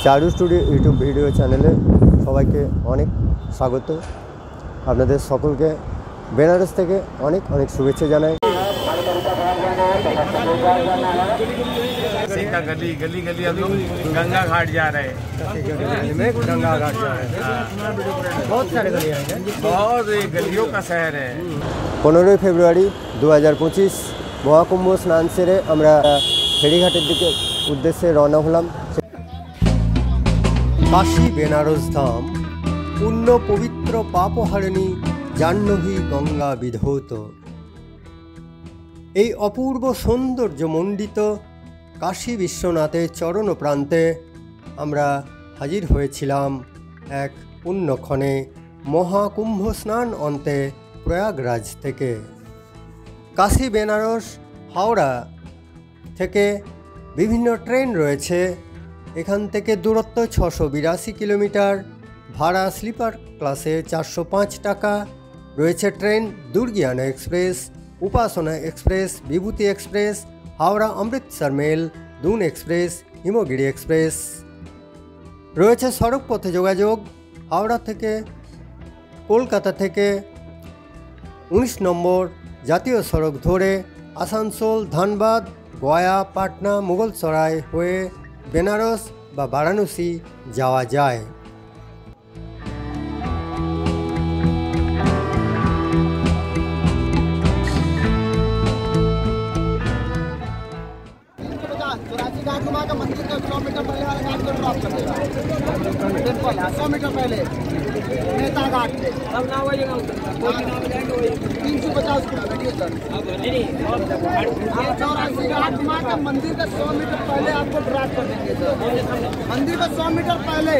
চারু studio YouTube video চ্যানেলে সবাইকে অনেক স্বাগত। আপনাদের সকলকে বেনারস থেকে অনেক অনেক শুভেচ্ছা জানাই। गली गली गली हम लोग गंगा घाट जा रहे हैं। गंगा घाट जा रहे हैं, बहुत सारे गलियाँ हैं, बहुत गलियों का शहर है। 15 ফেব্রুয়ারি 2025 মহাকুম্ভ স্নান সেরে আমরা ফেরিঘাটের দিকে উদ্দেশ্যে রওনা হলাম। কাশী বেনারস ধাম পুণ্য পবিত্র পাপহারিণী জাহ্নবী গঙ্গা বিধৌত। এই অপূর্ব সৌন্দর্যমণ্ডিত কাশী বিশ্বনাথের চরণ প্রান্তে আমরা হাজির হয়েছিলাম এক পুণ্যক্ষণে মহাকুম্ভ স্নান অন্তে প্রয়াগরাজ থেকে। কাশী বেনারস হাওড়া থেকে বিভিন্ন ট্রেন রয়েছে। এখান থেকে দূরত্ব 682 কিলোমিটার, ভাড়া স্লিপার ক্লাসে 405 টাকা। রয়েছে train Durgiana express, Upasana express, Vibhuti express, Howrah Amritsar mail, Doon express, Himgiri express. রয়েছে সড়ক পথে যোগাযোগ। হাওড়া থেকে কলকাতা থেকে 19 নম্বর জাতীয় সড়ক ধরে আসানসোল, ধানবাদ, গয়া, পাটনা, মুগলসরাই হয়ে বেনারস বা বারাণসী যাওয়া যায়। मंदिर का 100 मीटर पहले वाले घाट को ड्रॉप कर देगा। टेम्पल 100 मीटर पहले नेता घाट पे 350 किलोमीटर मंदिर का 100 मीटर पहले आपको ड्रॉप कर देंगे सर। मंदिर का 100 मीटर पहले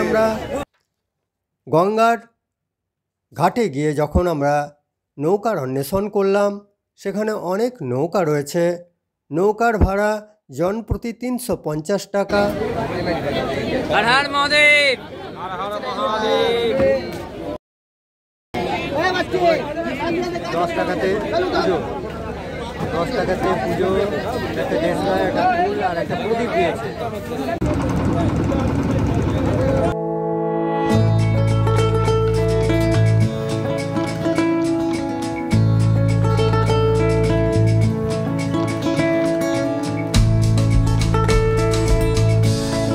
আমরা গঙ্গার ঘাটে গিয়ে যখন আমরা নৌকার অন্বেষণ করলাম, সেখানে অনেক নৌকা রয়েছে। নৌকার ভাড়া জন প্রতি 350 টাকা। 10 টাকাতে পুজো, 10 টাকাতে পুজো, একটা দেশলা, একটা ফুল আর একটা প্রদীপ দিয়েছে।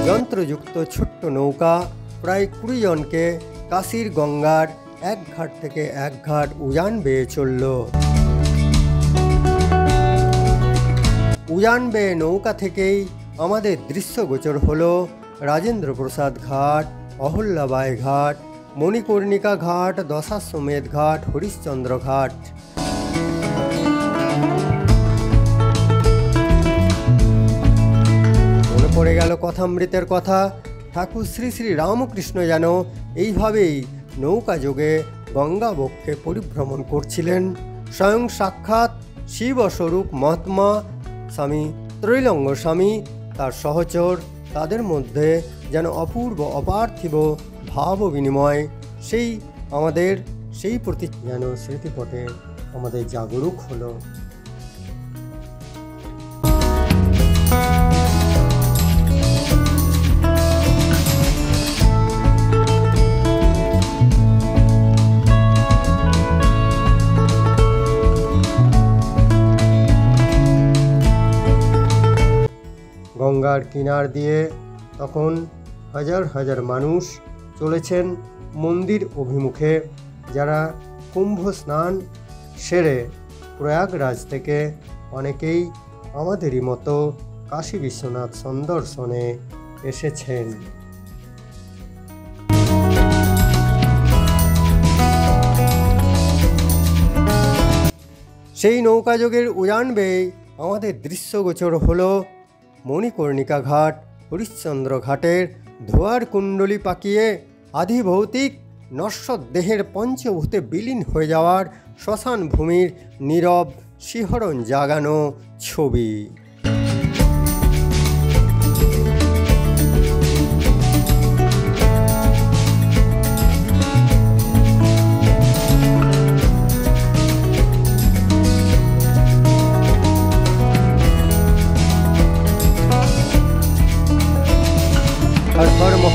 যন্ত্রযুক্ত ছোট্ট নৌকা প্রায় 20 জনকে কাশীর গঙ্গার এক ঘাট থেকে এক ঘাট উজান বেয়ে চলল। উজান বেয়ে নৌকা থেকেই আমাদের দৃশ্যগোচর হলো রাজেন্দ্র প্রসাদ ঘাট, অহল্যাবাই ঘাট, মণিকর্ণিকা ঘাট, দশাশ্বমেধ ঘাট, হরিশ্চন্দ্র ঘাট। পড়ে গেল কথামৃতের কথা। ঠাকুর শ্রী শ্রী রামকৃষ্ণ যেন এইভাবেই নৌকা যোগে গঙ্গা বক্ষে পরিভ্রমণ করছিলেন। স্বয়ং সাক্ষাৎ শিবস্বরূপ মহাত্মা স্বামী ত্রৈলঙ্গ স্বামী, তার সহচর, তাদের মধ্যে যেন অপূর্ব অপার্থিব ভাব বিনিময়। সেই আমাদের সেই প্রতি যেন স্মৃতিপটে আমাদের জাগরুক হলো। গঙ্গার কিনার দিয়ে তখন হাজার হাজার মানুষ চলেছেন মন্দির অভিমুখে, যারা কুম্ভ স্নান সেরে প্রয়াগরাজ থেকে অনেকেই আমাদেরই মতো কাশী বিশ্বনাথ সন্দর্শনে এসেছেন। সেই নৌকাযোগের উজান বেয়ে আমাদের দৃশ্যগোচর হলো মণিকর্ণিকা ঘাট, হরিশ্চন্দ্র ঘাটের ধোয়ার কুণ্ডলী পাকিয়ে আধিভৌতিক নশ্বর দেহের পঞ্চভূতে বিলীন হয়ে যাওয়ার শ্মশান ভূমির নীরব শিহরণ জাগানো ছবি।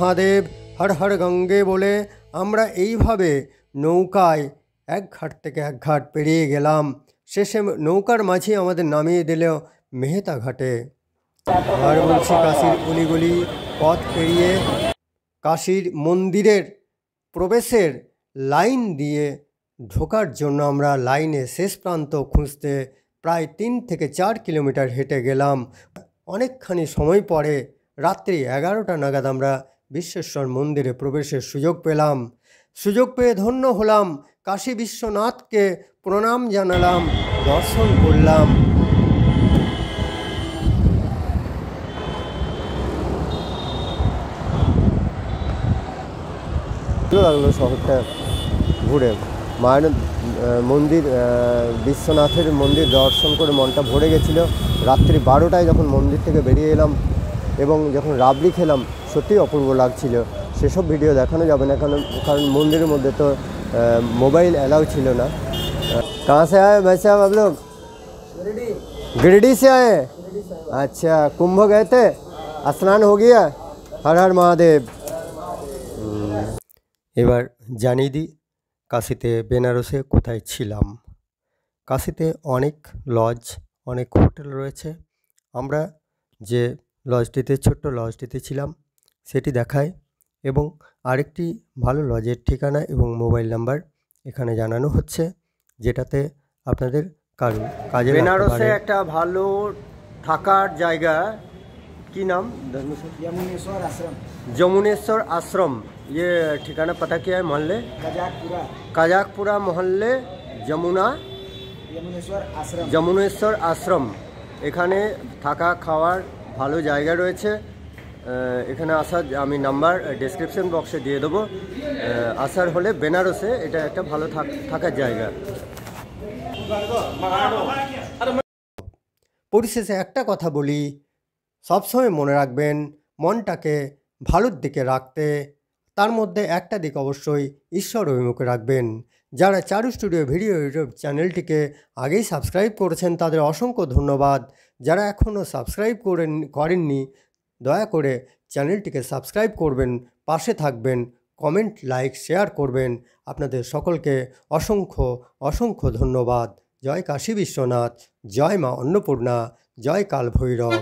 মহাদেব হর হর গঙ্গে বলে আমরা এইভাবে নৌকায় এক ঘাট থেকে এক ঘাট পেরিয়ে গেলাম। শেষে নৌকার মাঝে আমাদের নামিয়ে দিল মেহতা ঘাটে। আর বলছি কাশীর অলিগলি পথ পেরিয়ে কাশীর মন্দিরের প্রবেশের লাইন দিয়ে ঢোকার জন্য আমরা লাইনে শেষ প্রান্ত খুঁজতে প্রায় 3 থেকে 4 কিলোমিটার হেঁটে গেলাম। অনেকখানি সময় পরে রাত্রি 11টা নাগাদ আমরা বিশ্বেশ্বর মন্দিরে প্রবেশের সুযোগ পেলাম। সুযোগ পেয়ে ধন্য হলাম, কাশী বিশ্বনাথকে প্রণাম জানালাম, দর্শন করলাম। ভালো লাগলো শহরটা ঘুরে, মায়ের মন্দির বিশ্বনাথের মন্দির দর্শন করে মনটা ভরে গেছিলো। রাত্রি 12টায় যখন মন্দির থেকে বেরিয়ে এলাম এবং যখন রাবড়ি খেলাম সত্যিই অপূর্ব লাগছিল। সেসব ভিডিও দেখানো যাবে না কারণ মন্দিরের মধ্যে তো মোবাইল অ্যালাউ ছিল না। कहाँ से आए भाई साहब आप लोग? गिरिडीह से आए? अच्छा, कुंभ गए थे, स्नान हो गया? हर हर महादेव। এবার জানিয়ে দিই কাশীতে বেনারসে কোথায় ছিলাম। কাশীতে অনেক লজ, অনেক হোটেল রয়েছে। আমরা যে লজটিতে, ছোট্ট লজটিতে ছিলাম সেটি দেখায় এবং আরেকটি ভালো লজের ঠিকানা এবং মোবাইল নাম্বার এখানে জানানো হচ্ছে, যেটাতে আপনাদের কারণ কাজে। বেনারসে একটা ভালো থাকার জায়গা, কি নাম? यमुनेश्वर आश्रम। यमुनेश्वर आश्रम, ये ठिकाना पता क्या है? मोहल्ले काजाकपुरा मोहल्ले यमुनेश्वर आश्रम। এখানে থাকা খাওয়ার ভালো জায়গা রয়েছে। এখানে আসার আমি নাম্বার ডেসক্রিপশন বক্সে দিয়ে দেবো। আসার হলে বেনারসে এটা একটা ভালো থাকার জায়গা। পরিশেষে একটা কথা বলি, সবসময় মনে রাখবেন মনটাকে ভালোর দিকে রাখতে, তার মধ্যে একটা দিক অবশ্যই ঈশ্বর অভিমুখে রাখবেন। যারা চারু স্টুডিও ভিডিও ইউটিউব চ্যানেলটিকে আগেই সাবস্ক্রাইব করেছেন তাদের অসংখ্য ধন্যবাদ। যারা এখনও সাবস্ক্রাইব করেননি দয়া করে চ্যানেলটিকে সাবস্ক্রাইব করবেন, পাশে থাকবেন, কমেন্ট, লাইক, শেয়ার করবেন। আপনাদের সকলকে অসংখ্য অসংখ্য ধন্যবাদ। জয় কাশী বিশ্বনাথ, জয় মা অন্নপূর্ণা, জয় কাল ভৈরব।